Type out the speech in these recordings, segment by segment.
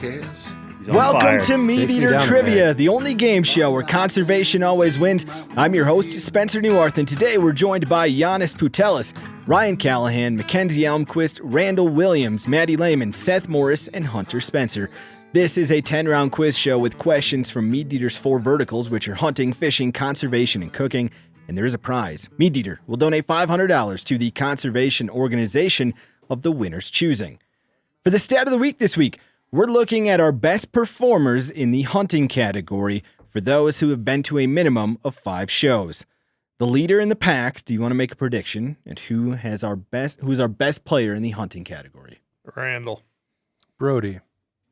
cares? Welcome to MeatEater Trivia, the only game show where conservation always wins. I'm your host, Spencer Neuharth, and today we're joined by Giannis Putelis, Ryan Callahan, Mackenzie Elmquist, Randall Williams, Maddie Lehman, Seth Morris, and Hunter Spencer. This is a 10-round quiz show with questions from MeatEater's 4 verticals, which are hunting, fishing, conservation, and cooking. And there is a prize. MeatEater will donate $500 to the conservation organization of the winner's choosing. For the stat of the week this week, we're looking at our best performers in the hunting category for those who have been to a minimum of 5 shows. The leader in the pack, do you want to make a prediction? And who's our best player in the hunting category? Randall. Brody.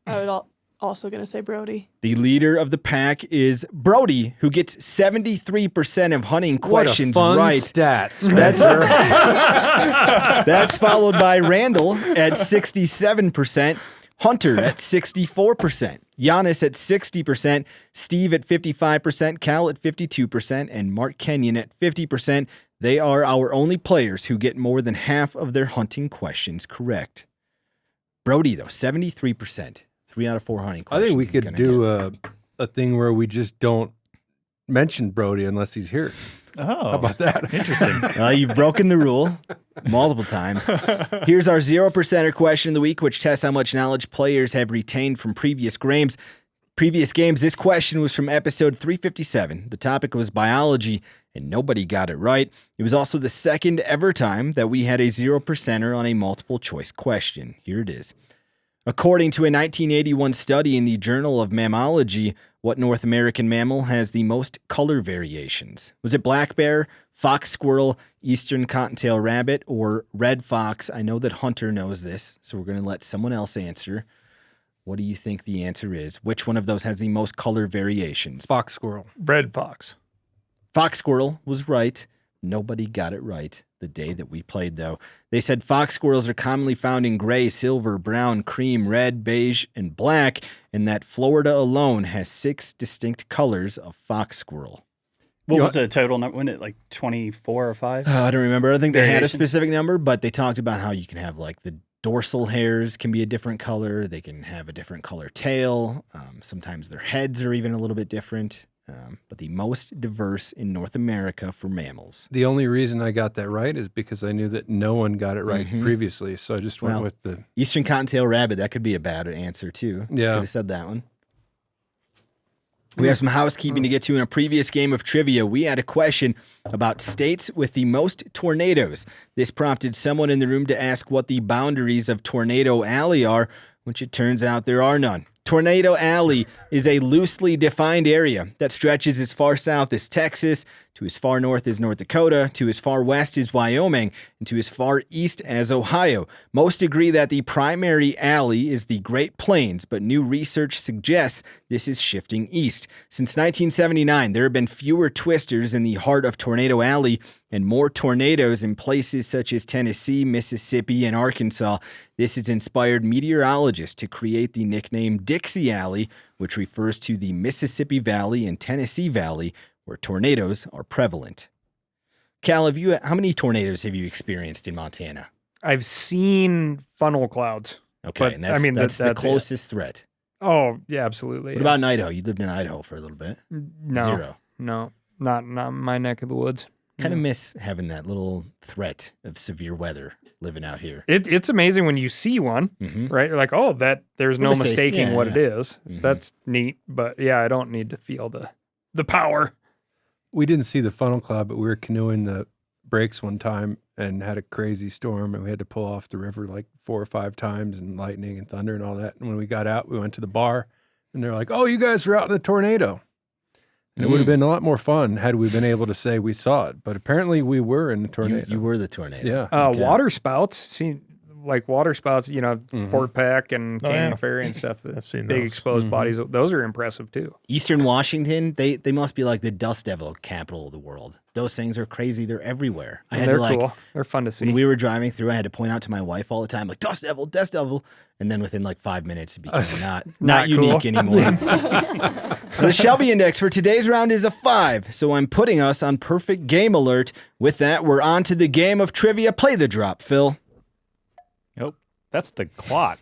I was also going to say Brody. The leader of the pack is Brody, who gets 73% of hunting questions what a fun right. Stat, Spencer. That's followed by Randall at 67%. Hunter at 64%, Giannis at 60%, Steve at 55%, Cal at 52%, and Mark Kenyon at 50%. They are our only players who get more than half of their hunting questions correct. Brody, though, 73%. 3 out of 4 hunting questions. I think we could do a thing where we just don't mention Brody unless he's here. Oh, how about that? Interesting. You've broken the rule multiple times. Here's our 0%er question of the week, which tests how much knowledge players have retained from previous games. This question was from episode 357. The topic was biology, and nobody got it right. It was also the second ever time that we had a 0%er on a multiple choice question. Here it is. According to a 1981 study in the Journal of Mammalogy, what North American mammal has the most color variations? Was it black bear, fox squirrel, eastern cottontail rabbit, or red fox? I know that Hunter knows this, so we're going to let someone else answer. What do you think the answer is? Which one of those has the most color variations? Fox squirrel. Red fox. Fox squirrel was right. Nobody got it right the day that we played, though. They said fox squirrels are commonly found in gray, silver, brown, cream, red, beige, and black, and that Florida alone has 6 distinct colors of fox squirrel. What was the total number? Wasn't it like 24 or 5? I don't remember. I don't think they had a specific number, but they talked about how you can have like the dorsal hairs can be a different color. They can have a different color tail. Sometimes their heads are even a little bit different. But the most diverse in North America for mammals. The only reason I got that right is because I knew that no one got it right previously, so I just went with the... Eastern cottontail rabbit, that could be a bad answer too. Yeah. Could have said that one. We have some housekeeping to get to. In a previous game of trivia, we had a question about states with the most tornadoes. This prompted someone in the room to ask what the boundaries of Tornado Alley are, which it turns out there are none. Tornado Alley is a loosely defined area that stretches as far south as Texas, to as far north as North Dakota, to as far west as Wyoming, and to as far east as Ohio. Most agree that the primary alley is the Great Plains, but new research suggests this is shifting east. Since 1979, there have been fewer twisters in the heart of Tornado Alley and more tornadoes in places such as Tennessee, Mississippi, and Arkansas. This has inspired meteorologists to create the nickname Dixie Alley, which refers to the Mississippi Valley and Tennessee Valley, where tornadoes are prevalent. Cal, how many tornadoes have you experienced in Montana? I've seen funnel clouds. Okay, and that's the closest threat. Oh, yeah, absolutely. What about in Idaho? You lived in Idaho for a little bit. No. 0. No, not my neck of the woods. Kind of miss having that little threat of severe weather living out here. It's amazing when you see one, right? You're like, oh, there's no mistaking what it is. That's neat, but yeah, I don't need to feel the power. We didn't see the funnel cloud, but we were canoeing the breaks one time and had a crazy storm, and we had to pull off the river like 4 or 5 times, and lightning and thunder and all that. And when we got out, we went to the bar, and they're like, oh, you guys were out in a tornado. And it would have been a lot more fun had we been able to say we saw it. But apparently we were in the tornado. You were the tornado. Yeah. Okay. Water spouts, water spouts, Fort Peck and Canyon Ferry and stuff. I've seen big those. exposed bodies. Those are impressive too. Eastern Washington, they must be like the dust devil capital of the world. Those things are crazy. They're everywhere. They're cool. They're fun to see. When we were driving through, I had to point out to my wife all the time, like, dust devil, dust devil. And then within like 5 minutes, it became not unique anymore. The Shelby Index for today's round is a 5, so I'm putting us on perfect game alert. With that, we're on to the game of trivia. Play the drop, Phil. Nope. That's the clock.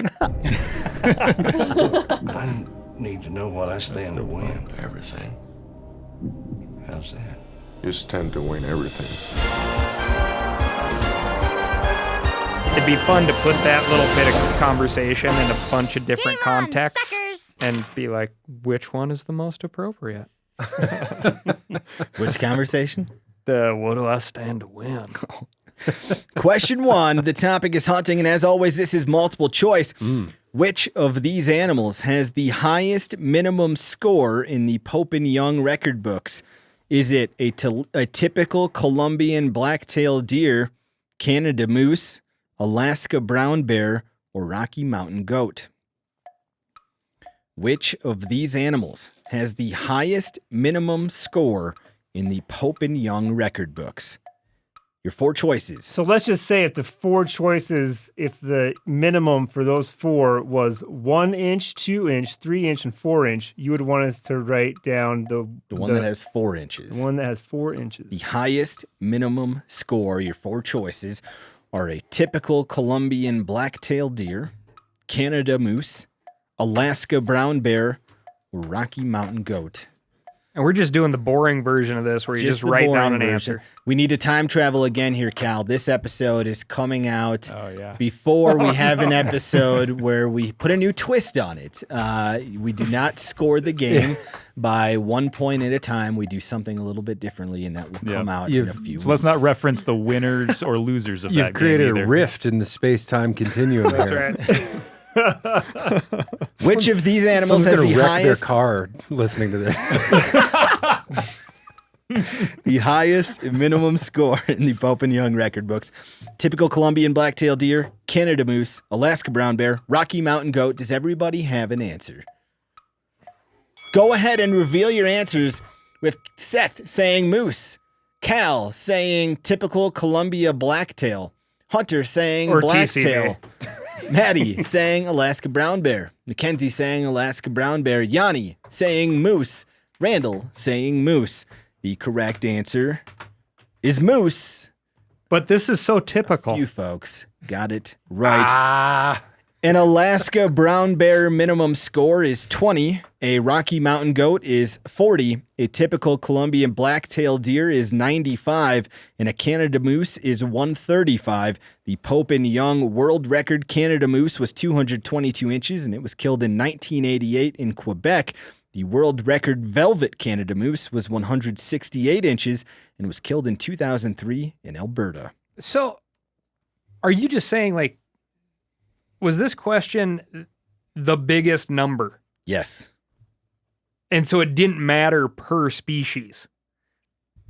I need to know what I stand to win. Everything. How's that? You stand to win everything. It'd be fun to put that little bit of conversation in a bunch of different contexts and be like, which one is the most appropriate? Which conversation? The what do I stand to win? Question 1. The topic is hunting, and as always, this is multiple choice. Which of these animals has the highest minimum score in the Pope and Young record books? Is it a typical Colombian black-tailed deer, Canada moose, Alaska brown bear, or Rocky Mountain goat? Which of these animals has the highest minimum score in the Pope and Young record books? Your 4 choices. So let's just say if the 4 choices, if the minimum for those 4 was 1 inch, 2 inch, 3 inch, and 4 inch, you would want us to write down the one that has 4 inches. The one that has 4 inches. The highest minimum score, your 4 choices, are a typical Colombian black-tailed deer, Canada moose, Alaska brown bear, or Rocky Mountain goat. And we're just doing the boring version of this where you just write down an answer. We need to time travel again here, Cal. This episode is coming out before we have an episode where we put a new twist on it. We do not score the game by 1 point at a time. We do something a little bit differently, and that will come out in a few weeks. So let's not reference the winners or losers of that game. You've created a rift in the space-time continuum here. That's right. Which of these animals has the highest? Their car listening to this. The highest minimum score in the Pope and Young record books. Typical Colombian black-tailed deer, Canada moose, Alaska brown bear, Rocky Mountain goat. Does everybody have an answer? Go ahead and reveal your answers with Seth saying moose, Cal saying typical Columbia blacktail, Hunter saying or blacktail. TCB. Maddie saying Alaska brown bear. Mackenzie saying Alaska brown bear. Yanni saying moose. Randall saying moose. The correct answer is moose. But this is so typical. You folks got it right. An Alaska brown bear minimum score is 20. A Rocky Mountain goat is 40. A typical Colombian black-tailed deer is 95. And a Canada moose is 135. The Pope and Young world record Canada moose was 222 inches, and it was killed in 1988 in Quebec. The world record velvet Canada moose was 168 inches and was killed in 2003 in Alberta. So are you just saying, like, was this question the biggest number? Yes. And so it didn't matter per species.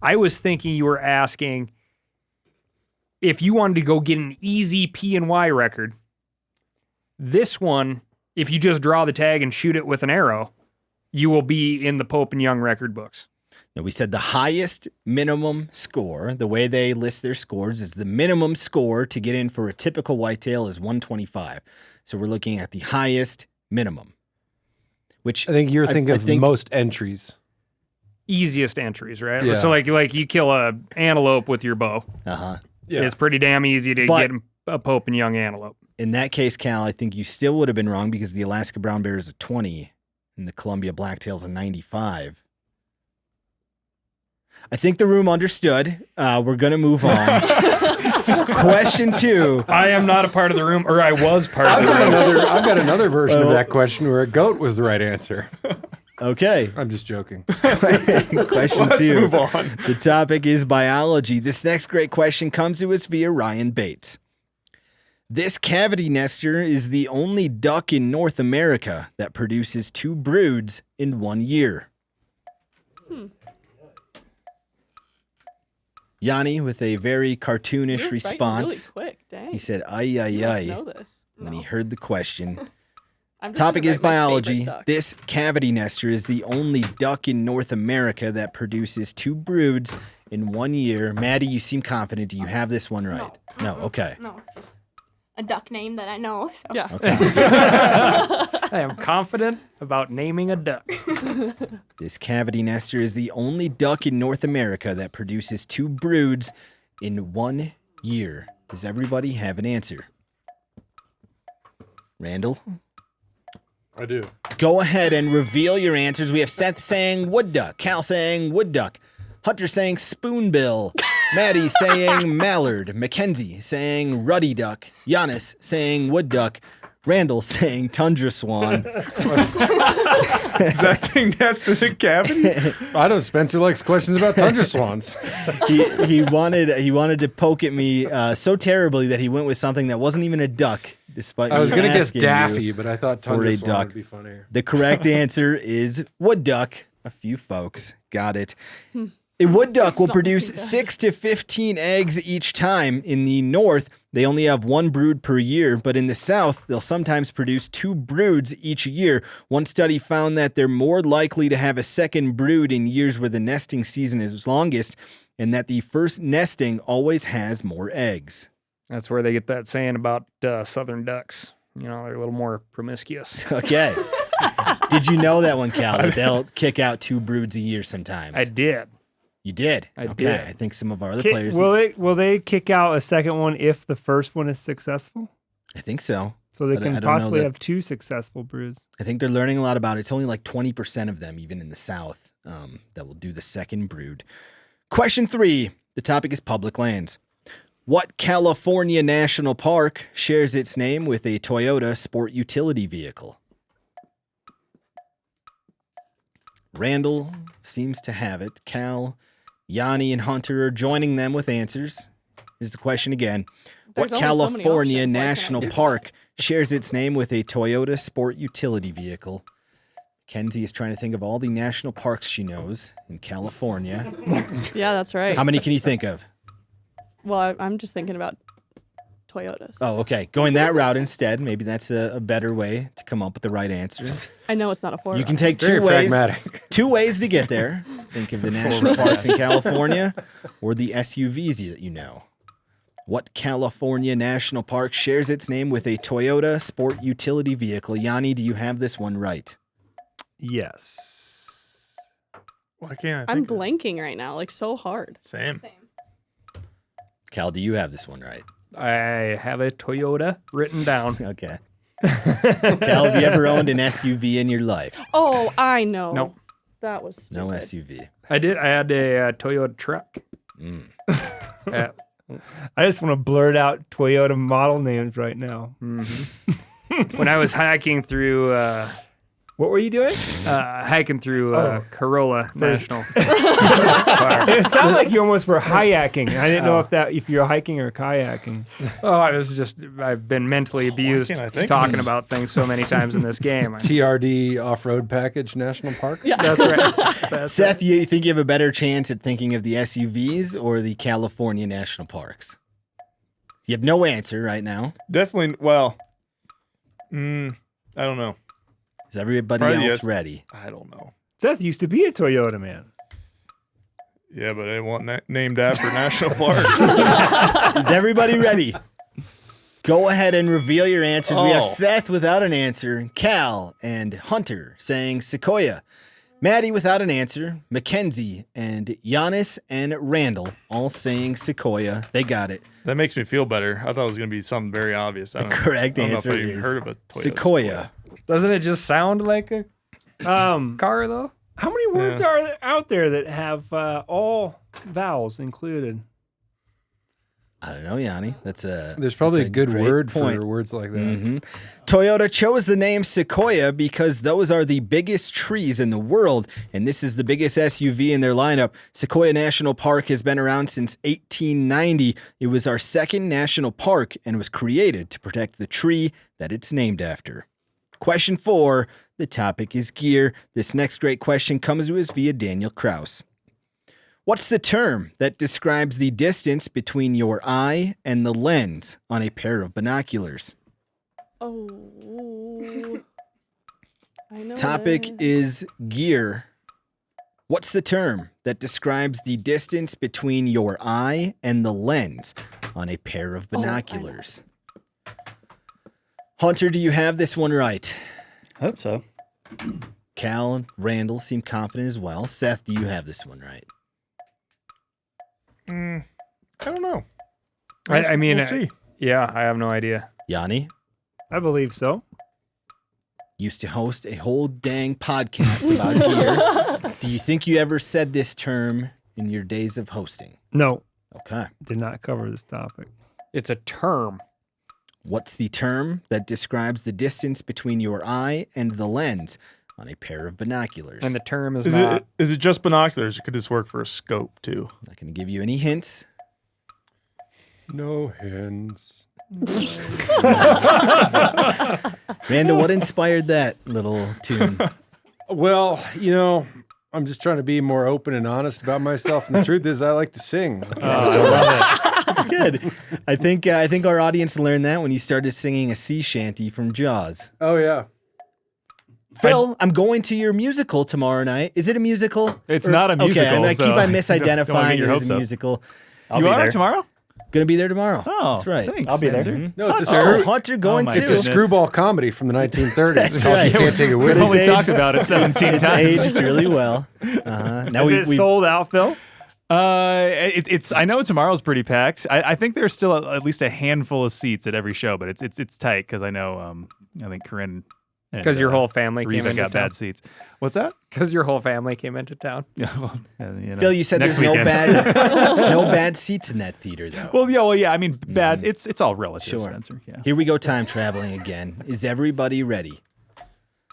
I was thinking you were asking if you wanted to go get an easy P and Y record. This one, if you just draw the tag and shoot it with an arrow, you will be in the Pope and Young record books. No, we said the highest minimum score, the way they list their scores, is the minimum score to get in for a typical whitetail is 125. So we're looking at the highest minimum, which I think you're thinking of most entries. Easiest entries, right? Yeah. So like you kill a antelope with your bow. Uh-huh. Yeah. It's pretty damn easy to get a Pope and Young antelope. In that case, Cal, I think you still would have been wrong because the Alaska brown bear is a 20 and the Columbia blacktail is a 95. I think the room understood. We're going to move on. Question 2. I am not a part of the room, or I was part of the room. I've got another version of that question where a goat was the right answer. Okay. I'm just joking. Question 2. Let's move on. The topic is biology. This next great question comes to us via Ryan Bates. This cavity nester is the only duck in North America that produces 2 broods in 1 year. Yanni with a very cartoonish response. Really quick, dang. He said, "Ay, ay, You must ay," know this. when he heard the question. I'm just Topic gonna is write my biology. favorite duck. This cavity nester is the only duck in North America that produces 2 broods in 1 year. Maddie, you seem confident. Do you have this one right? No. Okay. No, just a duck name that I know. So. Yeah. Okay. I am confident about naming a duck. This cavity nester is the only duck in North America that produces 2 broods in 1 year. Does everybody have an answer? Randall? I do. Go ahead and reveal your answers. We have Seth saying wood duck, Cal saying wood duck, Hunter saying spoonbill, Maddie saying mallard, Mackenzie saying ruddy duck, Giannis saying wood duck, Randall saying tundra swan. Is that thing nested in a cavity? I don't. Spencer likes questions about tundra swans. he wanted to poke at me so terribly that he went with something that wasn't even a duck. Despite I was going to guess Daffy, but I thought tundra swan duck would be funnier. The correct answer is wood duck. A few folks got it. A wood duck will produce 6 to 15 eggs each time. In the north, they only have one brood per year, but in the south, they'll sometimes produce 2 broods each year. One study found that they're more likely to have a second brood in years where the nesting season is longest, and that the first nesting always has more eggs. That's where they get that saying about southern ducks. You know, they're a little more promiscuous. Okay. Did you know that one, Cal? That they'll kick out 2 broods a year sometimes. I did. You did? I okay. did. I think some of our other players... Will they kick out a second one if the first one is successful? I think so. So they But I can don't know possibly that- have 2 successful broods. I think they're learning a lot about it. It's only like 20% of them, even in the South, that will do the second brood. Question 3. The topic is public lands. What California national park shares its name with a Toyota sport utility vehicle? Randall seems to have it. Cal, Yanni, and Hunter are joining them with answers. Here's the question again. There's What only so many California options, why can't I national do park shares its name with a Toyota sport utility vehicle? Kenzie is trying to think of all the national parks she knows in California. Yeah, that's right. How many can you think of? Well, I'm just thinking about Toyotas. Oh, okay. Going that route instead. Maybe that's a better way to come up with the right answer. I know it's not a 4. You can take Very two ways. pragmatic. 2 ways to get there. Think of the national parks in California or the SUVs that you know. What California national park shares its name with a Toyota sport utility vehicle? Yanni, do you have this one right? Yes. Why can't I I'm think of it? blanking right now, like so hard. Same. Cal, do you have this one right? I have a Toyota written down. Okay. Cal, have you ever owned an SUV in your life? Oh, I know. Nope. That was stupid. No SUV. I did. I had a Toyota truck. Mm. Uh, I just want to blurt out Toyota model names right now. when I was hiking through What were you doing? Corolla National Park. It sounded like you almost were kayaking. I didn't know if you're hiking or kayaking. Oh, I've been mentally abused can't I think of talking this? about things so many times in this game. TRD Off-Road Package National Park? Yeah. That's right. That's Seth, you think you have a better chance at thinking of the SUVs or the California national parks? You have no answer right now. Definitely. Well, I don't know. Is everybody Probably else yes. ready? I don't know. Seth used to be a Toyota man. Yeah, but it wasn't named after national park. Is everybody ready? Go ahead and reveal your answers. We have Oh. Seth without an answer, Cal and Hunter saying Sequoia, Maddie without an answer, Mackenzie and Giannis and Randall all saying Sequoia. They got it. That makes me feel better. I thought it was going to be something very obvious. I The don't, correct I don't know answer if I even is heard of a Toyota Sequoia. Doesn't it just sound like a car though? How many words are there out there that have all vowels included? I don't know, Yanni. There's probably that's a good great word point. for words like that. Mhm. Toyota chose the name Sequoia because those are the biggest trees in the world, and this is the biggest SUV in their lineup. Sequoia National Park has been around since 1890. It was our second national park and was created to protect the tree that it's named after. Question 4, the topic is gear. This next great question comes to us via Daniel Kraus. What's the term that describes the distance between your eye and the lens on a pair of binoculars? Oh. I know. Topic this. is gear. What's the term that describes the distance between your eye and the lens on a pair of I know. binoculars? Hunter, do you have this one right? Hope so. Cal and Randall seem confident as well. Seth, do you have this one right? I don't know. I mean, we'll see. yeah, I have no idea. Yanni? I believe so. used to host a whole dang podcast about gear. Do you think you ever said this term in your days of hosting? No, Okay. did not cover this topic. It's a term. What's the term that describes the distance between your eye and the lens on a pair of binoculars? And the term is Is not. it just binoculars, or could this work for a scope too? I'm not going to give you any hints. No hands. Randall, what inspired that little tune? Well, I'm just trying to be more open and honest about myself. And the truth is, I like to sing. That's good. I think our audience learned that when you started singing a sea shanty from Jaws. Oh, yeah. Phil, I'm going to your musical tomorrow night. Is it a musical? It's not a musical. Okay, I keep on so misidentifying don't get your it as hopes a up. musical. I'll You be are there. tomorrow? Gonna be there tomorrow. Oh, That's right. Thanks, I'll be there. Spencer. No, it's a Hunter going my too. It's a screwball comedy from the 1930s. That's right. You can't take it with We've you. only aged- talked about it 17 It's times. aged really well. Now Is it sold out, Phil? It's. I know tomorrow's pretty packed. I think there's still at least a handful of seats at every show, but it's tight because I know. I think Corinne. Because your whole family came Reva into got town. bad seats. What's that? Because your whole family came into town. Yeah, well, Phil, you said next there's weekend. no bad seats in that theater, though. Well, yeah. I mean, bad. It's all relative, Sure. Spencer. Yeah. Here we go, time traveling again. Is everybody ready?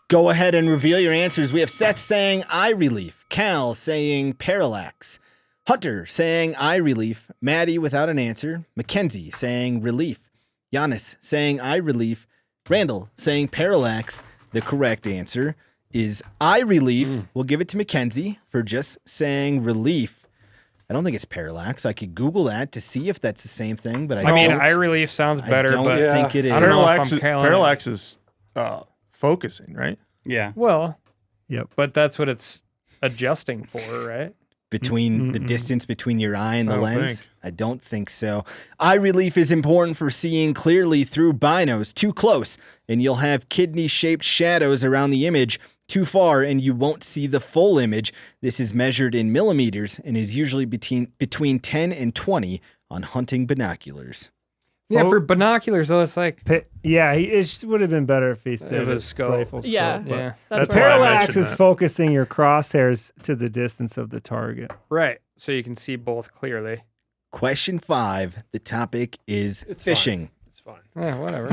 Go ahead and reveal your answers. We have Seth saying eye relief, Cal saying parallax, Hunter saying eye relief, Maddie without an answer, Mackenzie saying relief, Giannis saying eye relief, Randall saying parallax. The correct answer is eye relief. We'll give it to Mackenzie for just saying relief. I don't think it's parallax. I could Google that to see if that's the same thing, but I I mean, don't. eye relief sounds better, I don't but think it is. I don't know if Parallax, I'm calling it. parallax is focusing, right? Yeah. Well, Yep. but that's what it's adjusting for, right? Between the distance between your eye and the I don't lens? think. I don't think so. Eye relief is important for seeing clearly through binos. Too close, and you'll have kidney-shaped shadows around the image. Too far, and you won't see the full image. This is measured in millimeters and is usually between 10 and 20 on hunting binoculars. Yeah, Oh. for binoculars, though, it's like It would have been better if he said it was scope. rifle scope, Yeah. but- Yeah, That's The why I parallax mentioned is that. focusing your crosshairs to the distance of the target. right. So you can see both clearly. Question 5. The topic is It's fishing. It's fine. Yeah, whatever.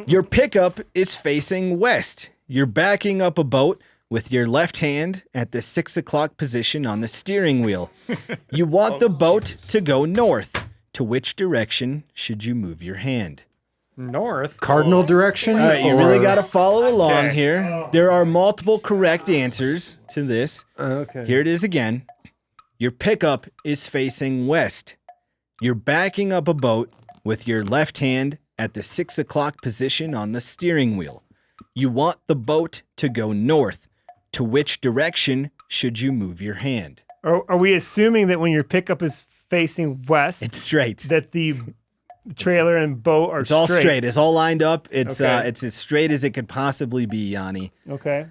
Your pickup is facing west. You're backing up a boat with your left hand at the 6 o'clock position on the steering wheel. You want the boat to go north. To which direction should you move your hand? North. Cardinal direction? All right, you really or- got to follow along Okay. here. There are multiple correct answers to this. Okay. Here it is again. Your pickup is facing west. You're backing up a boat with your left hand at the 6 o'clock position on the steering wheel. You want the boat to go north. To which direction should you move your hand? Are we assuming that when your pickup is facing west, It's straight. that the trailer and boat are It's all straight. It's all lined up. It's Okay. it's as straight as it could possibly be, Yanni. Okay.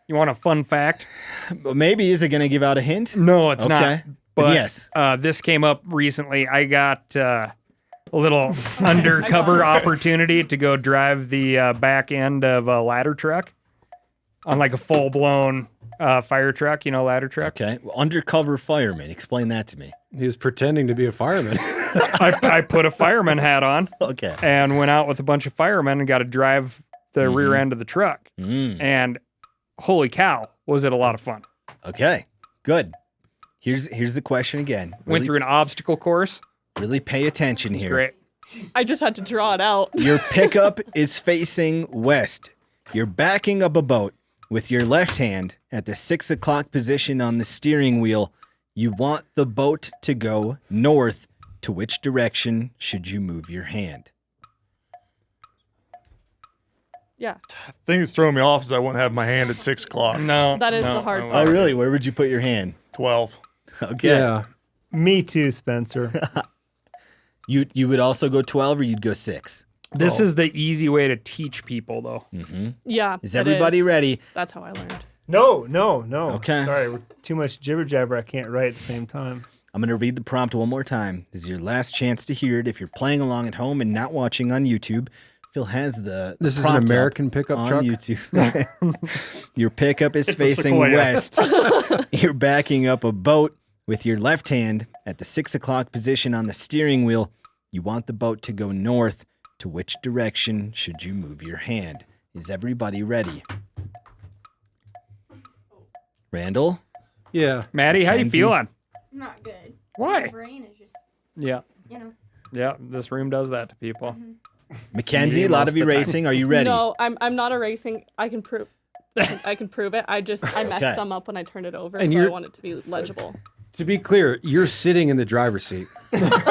You want a fun fact? But maybe is it going to give out a hint? No, it's not. Okay. But yes. This came up recently. I got a little undercover opportunity to go drive the back end of a ladder truck on like a full-blown fire truck, ladder truck. Okay. Well, undercover fireman. Explain that to me. He was pretending to be a fireman. I put a fireman hat on Okay. and went out with a bunch of firemen and got to drive the rear end of the truck. Mm. And holy cow, was it a lot of fun. Okay. Good. Here's the question again. Went Really, through an obstacle course. really pay attention It's here. great. I just had to draw it out. Your pickup is facing west. You're backing up a boat with your left hand at the 6 o'clock position on the steering wheel. You want the boat to go north. To which direction should you move your hand? Yeah, thing that's throwing me off is I wouldn't have my hand at 6 o'clock. No. that is no, the hard I Oh, part. really? Where would you put your hand? 12. Okay. Yeah. Me too, Spencer. You would also go 12 or you'd go 6? This is the easy way to teach people, though. Mm-hmm. Yeah. Is it everybody ready? That's how I learned. No. Okay. Sorry, we're too much jibber jabber. I can't write at the same time. I'm going to read the prompt one more time. This is your last chance to hear it. If you're playing along at home and not watching on YouTube, Phil has the This is an prompt up American pickup on truck? YouTube. Your pickup is It's a facing Sequoia. west. You're backing up a boat with your left hand at the 6 o'clock position on the steering wheel. You want the boat to go north. To which direction should you move your hand? Is everybody ready? Randall? Yeah. Maddie, how you Mackenzie? feeling? Not good. Why? My brain is just, Yeah. you know. Yeah, this room does that to people. Mackenzie, Me a lot most of you of the time. racing. Are you ready? No, I'm not erasing. I can prove. I can prove it. I messed Okay. some up when I turned it over, And so I you're- want it to be legible. To be clear, you're sitting in the driver's seat. No, Or are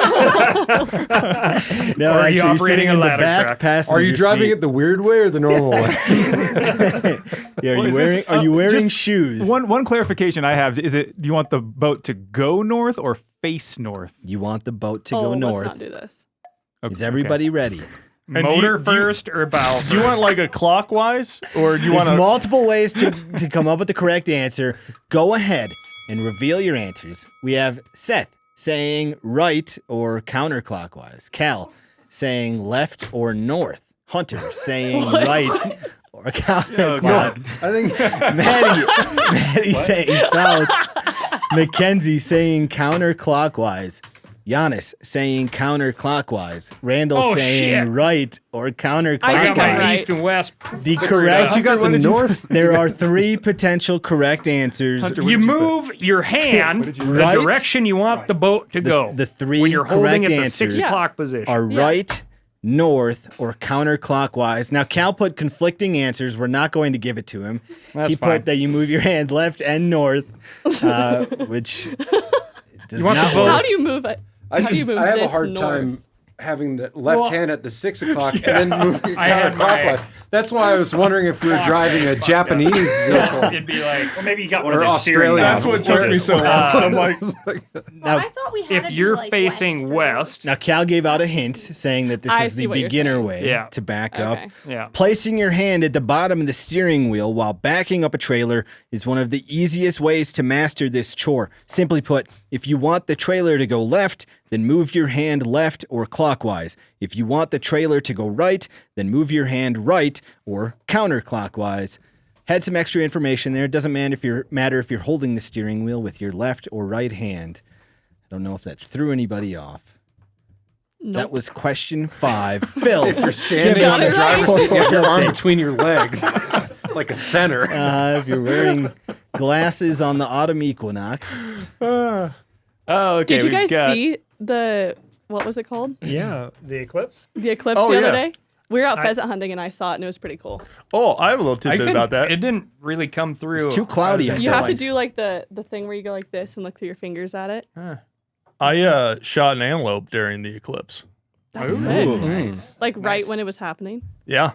you actually, you're operating sitting a in the ladder back truck? passenger Are you driving seat. it the weird way or the normal way? Yeah, Well, is this- are you wearing just shoes? One clarification I have is it? Do you want the boat to go north or face north? You want the boat to Oh, go let's north. not do this. Is everybody ready? And Motor do you- first or bow first? Do you want like a clockwise, or do you There's want to? multiple ways to come up with the correct answer. Go ahead and reveal your answers. We have Seth saying right or counterclockwise. Cal saying left or north. Hunter saying right or counterclockwise. I think Maddie saying south. Mackenzie saying counterclockwise. Giannis saying counterclockwise. Randall Oh, saying shit. right or counterclockwise. I got my Right. east and west. The correct. you got the north. There are 3 potential correct answers. You move your hand the Right? direction you want the boat to go. The 3 when you're holding correct at the answers 6 o'clock position. are Yeah. right, north, or counterclockwise. Now, Cal put conflicting answers. We're not going to give it to him. That's he fine. put that you move your hand left and north, which does You want not the boat- work. How do you move it? I How do you move have a this hard north? time having the left Well- hand at the 6 o'clock and then moving I had my- counterclockwise. That's why I was wondering if we were driving a Japanese vehicle. It'd be like, Or maybe you got one Or of those steering Australia. That's knobs. what took me so long. So I'm like, Well, Now, I thought we had if to do, you're like, facing west or west, Now, Cal gave out a hint saying that this I is see the what you're beginner saying. way Yeah. to back up. Okay. yeah. Placing your hand at the bottom of the steering wheel while backing up a trailer is one of the easiest ways to master this chore. Simply put, if you want the trailer to go left, then move your hand left or clockwise. If you want the trailer to go right, then move your hand right or counterclockwise. Had some extra information there. It doesn't matter if you're holding the steering wheel with your left or right hand. I don't know if that threw anybody off. That Nope. was question 5. Phil, If you're standing give on the us a driver's seat, you have your arm update. between your legs, like a center. If you're wearing glasses on the autumn equinox. Oh, okay. Did you we've guys got- see the what was it called? Yeah, the eclipse. The eclipse Oh, the other yeah. day? We were out pheasant hunting and I saw it and it was pretty cool. oh, I have a little I tidbit couldn't- about that. It didn't really come through. It's too cloudy. I You feel have to like. do like the thing where you go like this and look through your fingers at it. I shot an antelope during the eclipse. That's Ooh, sick. nice. Like right Nice. when it was happening. Yeah.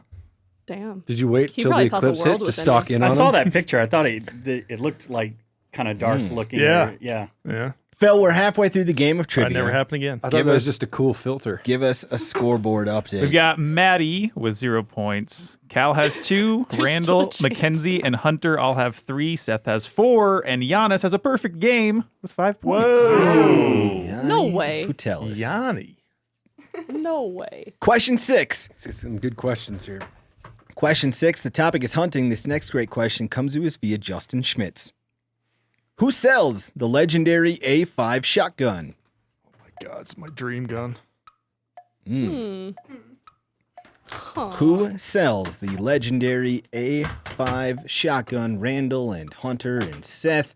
Damn. Did you wait He till the probably thought the eclipse hit world to was stalk ending. in I on saw him? that picture. I thought it looked like kind of dark looking. Yeah. or- yeah. Yeah. Phil, we're halfway through the game of That trivia. never happened again. I thought Give that was us- just a cool filter. Give us a scoreboard update. We've got Maddie with 0 points. Cal has 2. There's Randall, still a chance. Mackenzie, and Hunter all have 3. Seth has 4. And Giannis has a perfect game with 5 points. Yanni No way. Putelis. Yanni. No way. Question 6. Some good questions here. Question 6. The topic is hunting. This next great question comes to us via Justin Schmitz. Who sells the legendary A5 shotgun? God, it's my dream gun. Who sells the legendary A5 shotgun? Randall and Hunter and Seth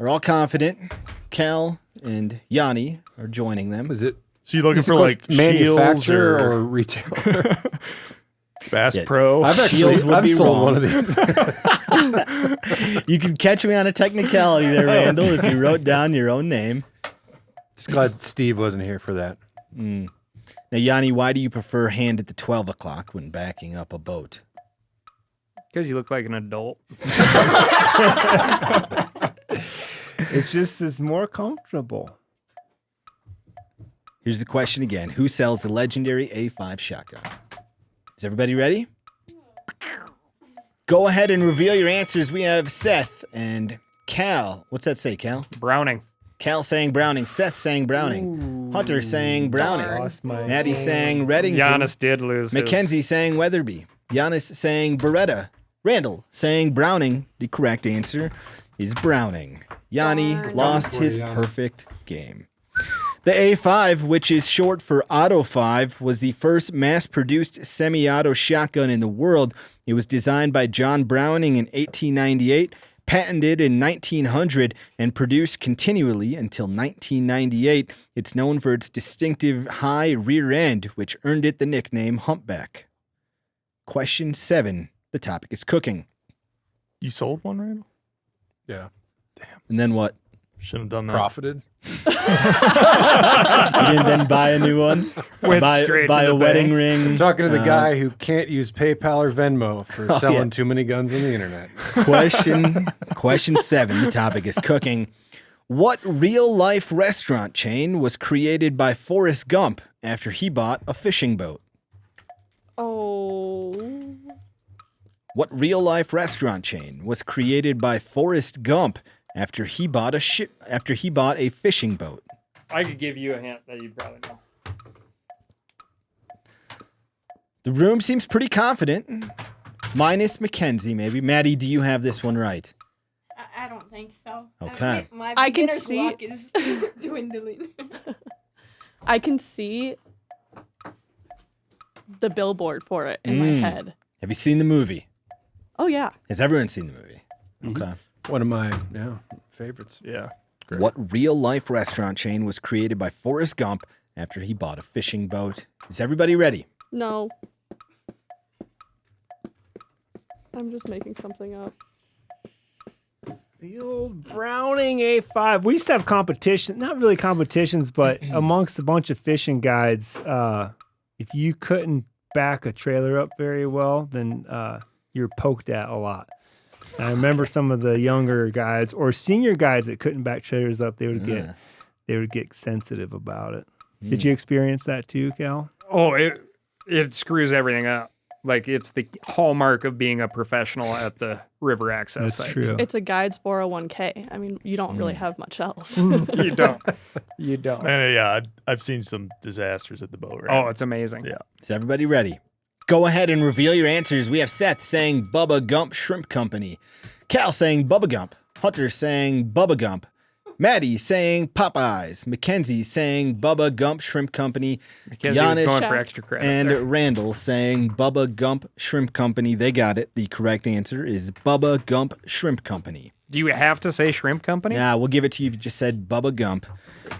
are all confident. Cal and Yanni are joining them. Is it So you looking is it for called like Shields manufacturer or or retailer? Bass Yeah. Pro? I've Shields actually would I've be sold wrong. one of these. You can catch me on a technicality there, Randall, if you wrote down your own name. Just glad Steve wasn't here for that. Now, Yanni, why do you prefer hand at the 12 o'clock when backing up a boat? Because you look like an adult. It just is more comfortable. Here's the question again. Who sells the legendary A5 shotgun? Is everybody ready? Go ahead and reveal your answers. We have Seth and Cal. What's that say, Cal? Browning. Cal saying Browning. Seth saying Browning. Hunter saying Browning. Lost my Maddie game. saying Reddington. Giannis did lose. his- Mackenzie saying Weatherby. Giannis saying Beretta. Randall saying Browning. The correct answer is Browning. Yanni Darn. lost Going for his it, Giannis. perfect game. The A5, which is short for Auto 5, was the first mass-produced semi-auto shotgun in the world. It was designed by John Browning in 1898, patented in 1900, and produced continually until 1998. It's known for its distinctive high rear end, which earned it the nickname Humpback. Question 7. The topic is cooking. You sold one, Randall? Yeah. And then what? Shouldn't have done that. Profited. You didn't then buy a new one? Went buy straight buy to a the wedding bank. ring? I'm talking to the guy who can't use PayPal or Venmo for Oh, selling yeah. too many guns on the internet. Question 7. The topic is cooking. What real-life restaurant chain was created by Forrest Gump after he bought a fishing boat? Oh. What real-life restaurant chain was created by Forrest Gump after he bought a fishing boat? I could give you a hint that you'd probably know. The room seems pretty confident. Minus Mackenzie, maybe. Maddie, do you have this one right? I don't think so. Okay. My I can beginner's see- luck is dwindling. I can see the billboard for it in my head. Have you seen the movie? Oh, yeah. Has everyone seen the movie? Okay. One of my favorites. Yeah. What real-life restaurant chain was created by Forrest Gump after he bought a fishing boat? Is everybody ready? No. I'm just making something up. The old Browning A5. We used to have competition, not really competitions, but amongst a bunch of fishing guides, if you couldn't back a trailer up very well, then you're poked at a lot. And I remember some of the younger guys or senior guys that couldn't back trailers up, they would get sensitive about it. Did you experience that too, Cal? Oh, it screws everything up. Like, it's the hallmark of being a professional at the river access site. true. It's a guide's 401k. I mean, you don't really have much else. You don't. You don't. And yeah, I've seen some disasters at the boat ramp. Oh, it's amazing. Yeah. Is everybody ready? Go ahead and reveal your answers. We have Seth saying Bubba Gump Shrimp Company. Cal saying Bubba Gump. Hunter saying Bubba Gump. Maddie saying Popeyes. Mackenzie saying Bubba Gump Shrimp Company. Mackenzie was Giannis going for extra credit. and there. Randall saying Bubba Gump Shrimp Company. They got it. The correct answer is Bubba Gump Shrimp Company. Do you have to say shrimp company? Yeah, we'll give it to you if you just said Bubba Gump.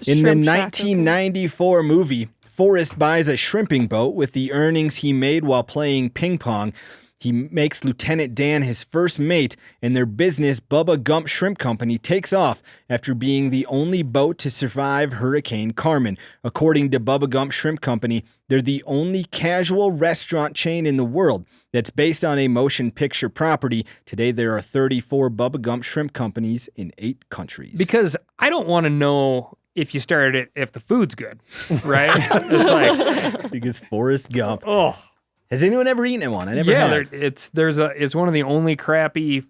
In the Shrimp Shack, 1994 movie, Forrest buys a shrimping boat with the earnings he made while playing ping pong. He makes Lieutenant Dan his first mate, and their business, Bubba Gump Shrimp Company, takes off after being the only boat to survive Hurricane Carmen. According to Bubba Gump Shrimp Company, they're the only casual restaurant chain in the world that's based on a motion picture property. Today, there are 34 Bubba Gump Shrimp Companies in 8 countries. Because I don't want to know if you started it if the food's good, right? It's like, It's because Forrest Gump. oh. Has anyone ever eaten one? I never Yeah, have. it's one of the only crappy.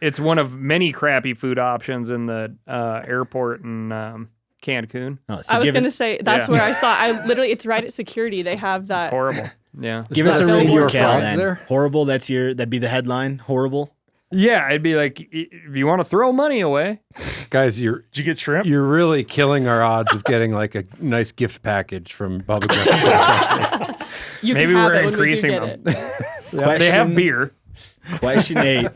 It's one of many crappy food options in the airport in Cancun. Oh, so I was give going to us, say, that's Yeah. where I saw, it's right at security. They have It's that. horrible. Yeah. give us a There's review, no Cal, fries then. there? Horrible, that'd be the headline. Horrible. Yeah, it'd be like, if you want to throw money away. Guys, Did you get shrimp? you're really killing our odds of getting like a nice gift package from Bubba Gump. You Maybe can have we're it when we do increasing get them. it. They have beer. Question 8.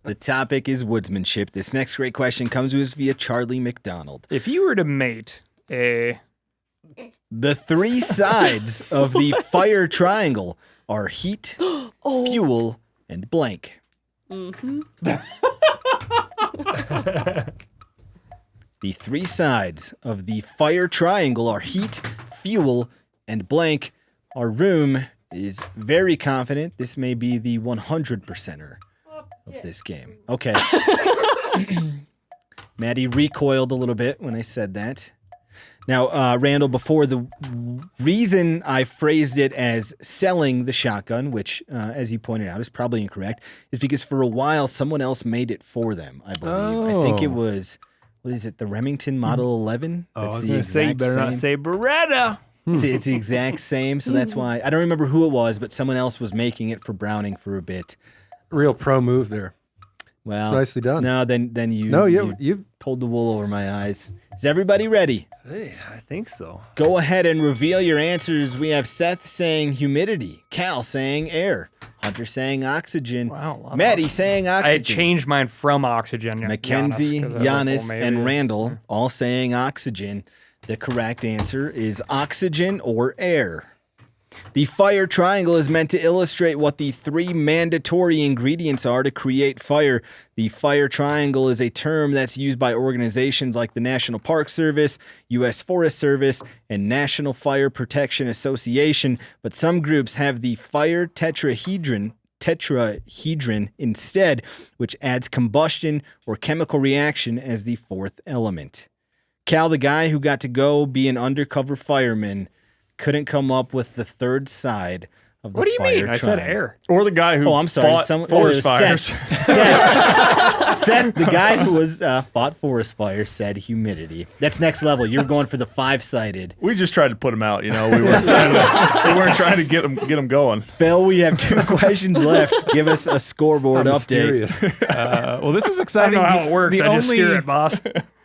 The topic is woodsmanship. This next great question comes to us via Charlie McDonald. If you were to mate a The 3 sides of the fire triangle are heat, fuel, and blank. Mm-hmm. The 3 sides of the fire triangle are heat, fuel, and blank. Our room is very confident this may be the 100%er of this game. Okay. Maddie recoiled a little bit when I said that. Now, Randall, before, the reason I phrased it as selling the shotgun, which, as you pointed out, is probably incorrect, is because for a while someone else made it for them, I believe. I think it Oh. was what is it? The Remington Model 11? Oh, I was the going to say, you exact better not same. say Beretta. It's the exact same, so that's why. I don't remember who it was, but someone else was making it for Browning for a bit. Real pro move there. Well, Nicely done. No, then you. No, you you pulled the wool over my eyes. Is everybody ready? Hey, I think so. Go ahead and reveal your answers. We have Seth saying humidity, Cal saying air, Hunter saying oxygen, Wow. Maddie saying I oxygen. had changed mine from oxygen. Mackenzie, Giannis, 'cause I was like, Giannis, well, and maybe Randall all saying oxygen. The correct answer is oxygen or air. The fire triangle is meant to illustrate what the 3 mandatory ingredients are to create fire. The fire triangle is a term that's used by organizations like the National Park Service, U.S. Forest Service, and National Fire Protection Association, but some groups have the fire tetrahedron instead, which adds combustion or chemical reaction as the 4th element. Cal, the guy who got to go be an undercover fireman, couldn't come up with the 3rd side of the What do you fire mean? I said triangle. air. Or the guy who I'm sorry. fought forest fires. Seth, the guy who was fought forest fire, said humidity. That's next level. You're going for the 5-sided. We just tried to put him out, you know. We weren't trying to get him going. Phil, we have 2 questions left. Give us a scoreboard update. Well, this is I exciting. don't know how it works. The I just steer it, boss.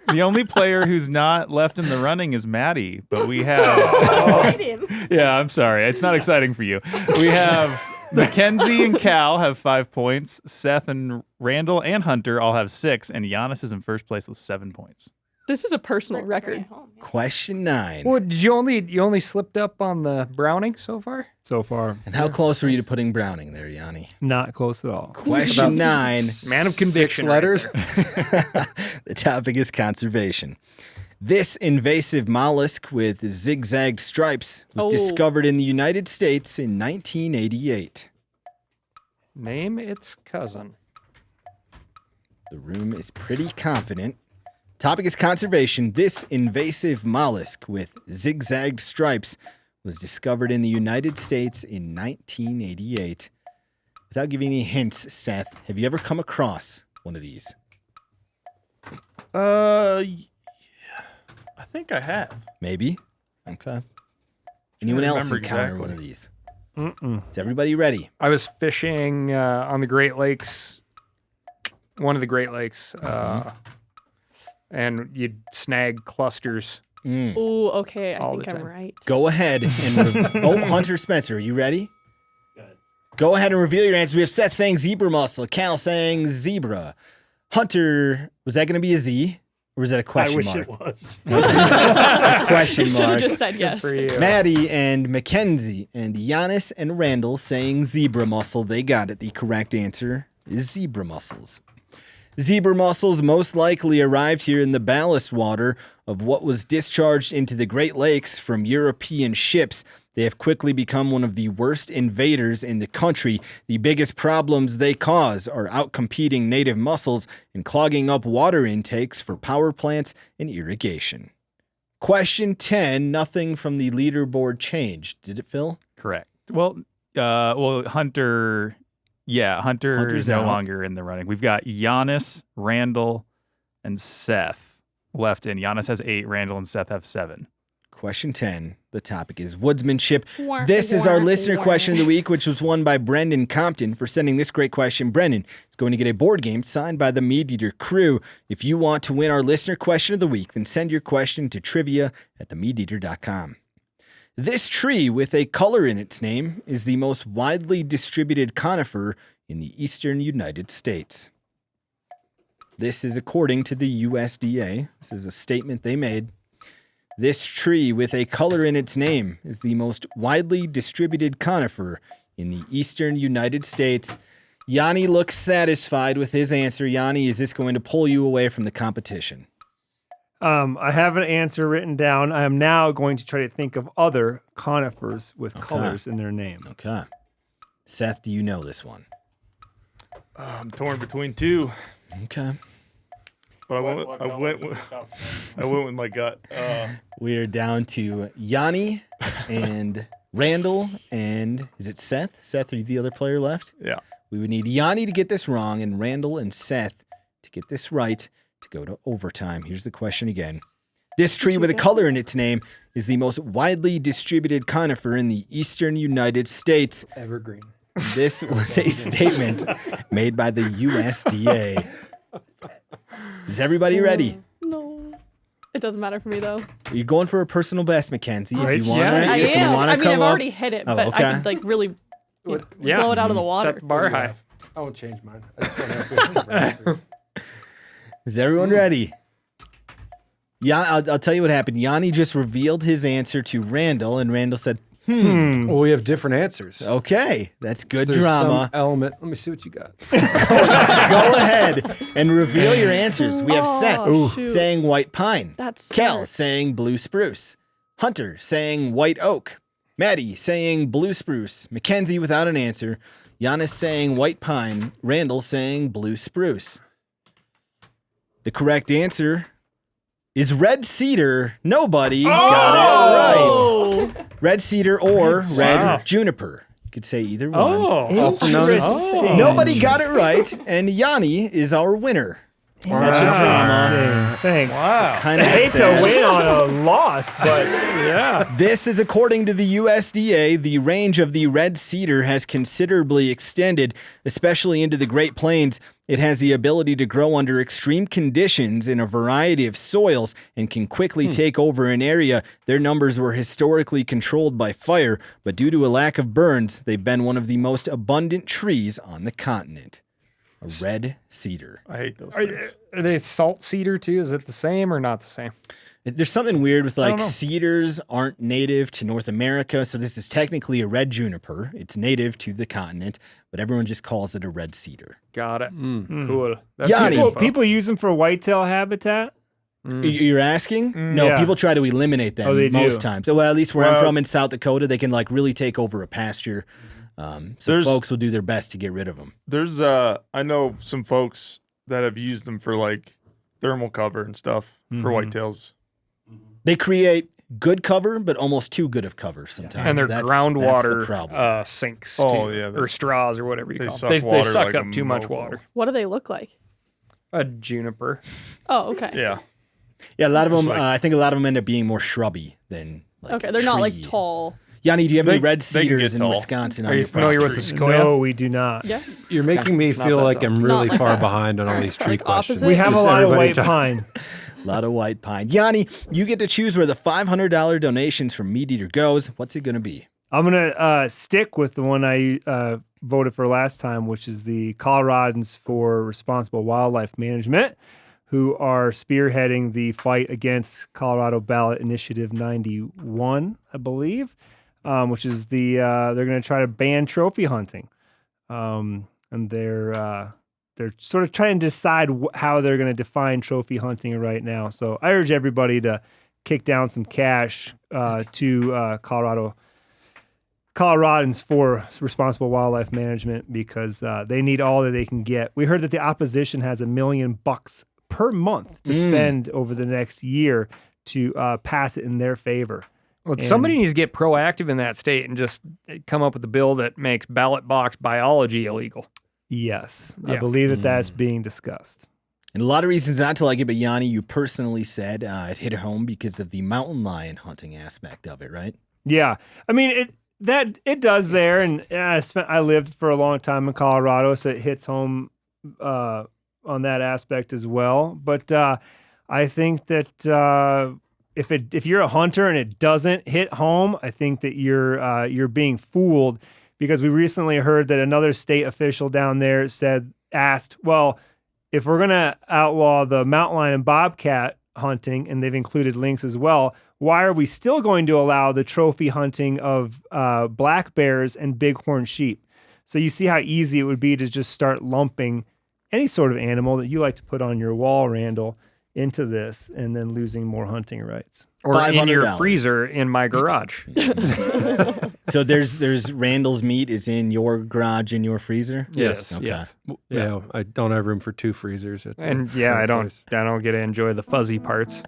The only player who's not left in the running is Maddie, but we have. Exciting. Yeah, I'm sorry. It's not exciting for you. We have Mackenzie and Cal have 5 points. Seth and Randall and Hunter all have 6, and Giannis is in first place with 7 points. This is a personal record. Question 9. Well, did you only slipped up on the Browning so far? So far, And how close are you to putting Browning there, Yanni? not close at all. Question 9. Man of conviction. 6 letters. The topic is conservation. This invasive mollusk with zigzagged stripes was discovered in the United States in 1988. Name its cousin. The room is pretty confident. Topic is conservation. This invasive mollusk with zigzagged stripes was discovered in the United States in 1988. Without giving any hints, Seth, have you ever come across one of these? I think I have. Maybe. Okay. Anyone else remember encounter exactly. one of these? Mm-mm. Is everybody ready? I was fishing on the Great Lakes, one of the Great Lakes, and you'd snag clusters. Oh, okay. I All think the I'm time. right. Go ahead and Hunter Spencer, are you ready? Go ahead and reveal your answers. We have Seth saying zebra mussel, Cal saying zebra. Hunter, was that going to be a Z? Or was that a question mark? it was. Question You should have mark. just said yes. For you. Maddie and Mackenzie and Giannis and Randall saying zebra mussel. They got it. The correct answer is zebra mussels. Zebra mussels most likely arrived here in the ballast water of what was discharged into the Great Lakes from European ships. They have quickly become one of the worst invaders in the country. The biggest problems they cause are outcompeting native mussels and clogging up water intakes for power plants and irrigation. Question 10, nothing from the leaderboard changed. Did it, Phil? Correct. Well, Hunter. Yeah, Hunter Hunter's is no out. longer in the running. We've got Giannis, Randall, and Seth left in. Giannis has 8. Randall and Seth have 7. Question 10. The topic is woodsmanship. This is our listener question of the week, which was won by Brendan Compton for sending this great question. Brendan is going to get a board game signed by the MeatEater crew. If you want to win our listener question of the week, then send your question to trivia@themeateater.com. This tree with a color in its name is the most widely distributed conifer in the eastern United States. This is according to the USDA. This is a statement they made. This tree with a color in its name is the most widely distributed conifer in the eastern United States. Yanni looks satisfied with his answer. Yanni, is this going to pull you away from the competition? I have an answer written down. I am now going to try to think of other conifers with colors in their name. Okay. Seth, do you know this one? I'm torn between 2, Okay. but I went with my gut. We are down to Yanni and Randall and is it Seth? Seth, are you the other player left? Yeah. We would need Yanni to get this wrong and Randall and Seth to get this right to go to overtime. Here's the question again. This tree with a color in its name is the most widely distributed conifer in the eastern United States. Evergreen. This was a statement made by the USDA. Is everybody ready? No. It doesn't matter for me, though. You're going for a personal best, Mackenzie. Right. If you want Yeah, I if you am. wanna I mean, come I've up- already hit it, Oh, but okay. I could, like, really Yeah. blow it out of the water. Set the bar high. I won't change mine. I just want to have good answers. Is everyone ready? Yeah, I'll tell you what happened. Yanni just revealed his answer to Randall, and Randall said, Well, we have different answers. okay, that's good There's drama. some element. Let me see what you got. Go ahead and reveal your answers. We have Seth shoot. saying white pine. That's Kel smart. saying blue spruce. Hunter saying white oak. Maddie saying blue spruce. Mackenzie without an answer. Giannis saying white pine. Randall saying blue spruce. The correct answer is red cedar. Nobody got it right. Red cedar or red juniper. You could say either one. Also known as- Interesting. Nobody got it right, and Yanni is our winner. That's your drama. Interesting. Thanks. Wow. Kind I of hate sad. to win on a loss, but yeah. This is according to the USDA. The range of the red cedar has considerably extended, especially into the Great Plains. It has the ability to grow under extreme conditions in a variety of soils and can quickly take over an area. Their numbers were historically controlled by fire, but due to a lack of burns, they've been one of the most abundant trees on the continent. A red cedar. I hate those things. Are they salt cedar too? Is it the same or not the same? There's something weird with don't like know. cedars aren't native to North America, so this is technically a red juniper. It's native to the continent, but everyone just calls it a red cedar. Got it. Cool. That's Yanni. good info. People use them for whitetail habitat. You're asking? No, Yeah. people try to eliminate them Oh, they most do. times. Well, at least where I'm Well- from in South Dakota, they can like really take over a pasture. So There's- folks will do their best to get rid of them. There's I know some folks that have used them for like thermal cover and stuff for whitetails. They create good cover, but almost too good of cover sometimes. And they're That's the groundwater problem. sinks. Oh, too, yeah, or straws or whatever you they call suck them. They water suck like up a too much mofo. water. What do they look like? A juniper. Oh, okay. Yeah. Yeah, a lot of them. like- I think a lot of them end up being more shrubby than like Okay, they're not like tree. tall. Yanni, do you have any They- red they can cedars get in tall. Wisconsin? Are on you your familiar with property? the sequoia? No, we do not. Yes. You're making me Not feel that like tall. I'm really like far that. behind on all these tree Like questions. opposite? We have a Just lot of everybody white talk- pine. A lot of white pine. Yanni, you get to choose where the $500 donations from MeatEater goes. What's it going to be? I'm gonna stick with the one I voted for last time, which is the Coloradans for Responsible Wildlife Management, who are spearheading the fight against Colorado Ballot Initiative 91, I believe, which is they're going to try to ban trophy hunting, and they're sort of trying to decide how they're going to define trophy hunting right now. So I urge everybody to kick down some cash to Coloradans for Responsible Wildlife Management because they need all that they can get. We heard that the opposition has $1 million per month to spend over the next year to pass it in their favor. Well, And- somebody needs to get proactive in that state and just come up with a bill that makes ballot box biology illegal. Yes, I Yeah. believe that that's being discussed. And a lot of reasons not to like it, but Yanni, you personally said it hit home because of the mountain lion hunting aspect of it, right? Yeah, I mean it does there, and I lived for a long time in Colorado, so it hits home on that aspect as well. But I think that if you're a hunter and it doesn't hit home, I think that you're being fooled because we recently heard that another state official down there asked, well, if we're gonna outlaw the mountain lion and bobcat hunting, and they've included lynx as well, why are we still going to allow the trophy hunting of black bears and bighorn sheep? So you see how easy it would be to just start lumping any sort of animal that you like to put on your wall, Randall, into this, and then losing more hunting rights. Or in your $500. freezer in my garage. So there's Randall's meat is in your garage in your freezer. Yes. Okay. Yes. Yeah, I don't have room for 2 freezers. At the And yeah, I don't place. get to enjoy the fuzzy parts.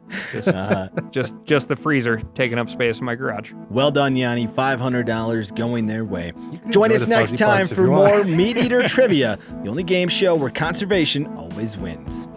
Just just the freezer taking up space in my garage. Well done, Yanni. $500 going their way. Join enjoy us the next fuzzy time parts if for you want. more MeatEater trivia, the only game show where conservation always wins.